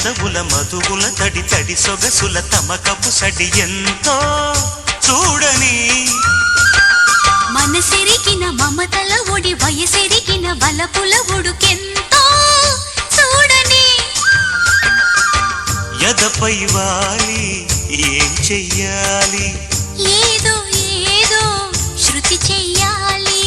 పెదవుల మధువుల తడి తడి సొగసుల తమకపు సడి ఎంతో చూడని మనసెరిగిన మమతల ఒడి వయసెరిగిన వలపుల ఉడుకెంతో చూడని ఎదపై వాలి ఏం చెయ్యాలి ఏదో ఏదో శృతి చెయ్యాలి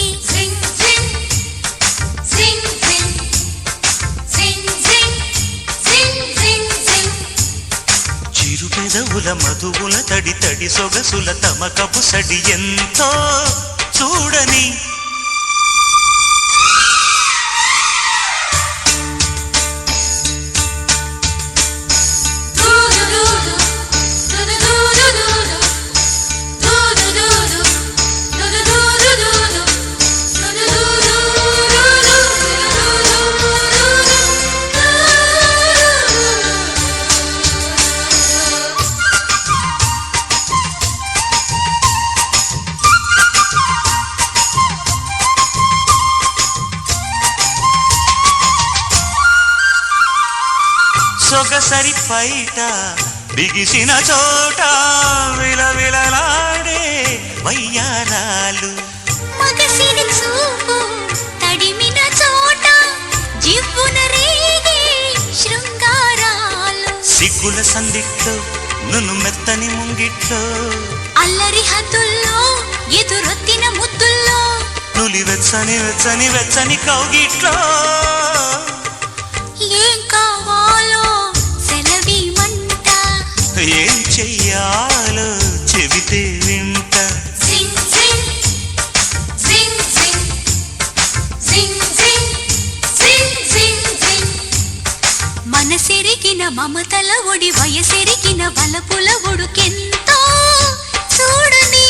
చిరు పెదవుల మధువుల తడి తడి సొగసుల తమకపు సడి ఎంతో చూడని సొగసరి పైట బిగిసిన చోట విలవిలలాడే వయ్యారాలు మగసిరి చూపు తడిమిన చోట జివ్వున రేగే శృంగారాలు సిగ్గుల సందిట్లో నును మెత్తని ముంగిట్లో అల్లరి హద్దుల్లో ఎదురొత్తిన ముద్దుల్లో నులి వెచ్చని వెచ్చని వెచ్చని కౌగిట్లో ఏం కావాలో సెలవిమంట ఏం చెయ్యాలో చెబితే వింట మనసెరిగిన మమతల ఒడి వయసెరిగిన వలపుల ఉడుకెంతో చూడని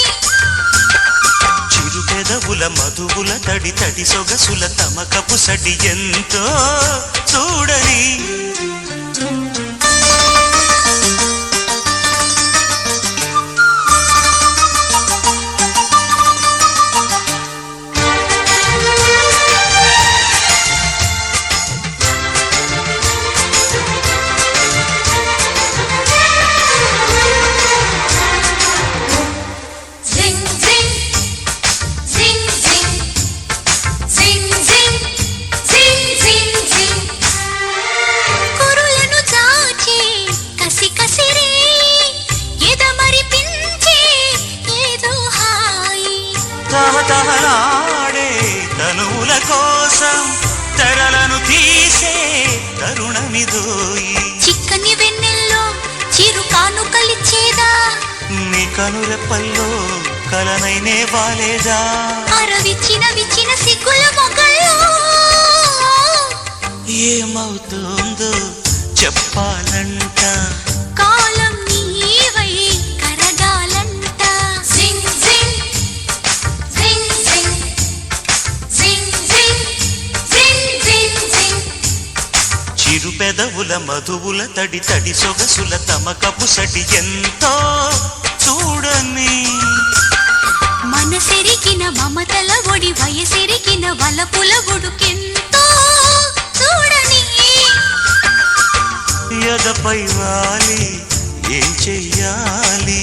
చిరు పెదవుల మధువుల తడి తడి సొగసుల తమకపు సడి ఎంతో చూడని తహతహలాడే తనువుల కోసం తెరలను తీసే తరుణమిదోయి చిక్కని వెన్నెల్లో చిరు కానుకలిచ్చేదా నీ కనురెప్పల్లో కలనైనే బాలేదా విచ్చిన సిగ్గుల మొగల్లో ఏమవుతుందో చెప్పాలంట కాలం నీవై కరగాలంట చిరు పెదవుల మధువుల తడి తడి సొగసుల తమకపు సడి ఎంతో చూడని మనసెరిగిన మమతల ఒడి వయసెరిగిన వలపుల ఉడుకెంతో చూడని ఎదపై వాలి ఏం చెయ్యాలి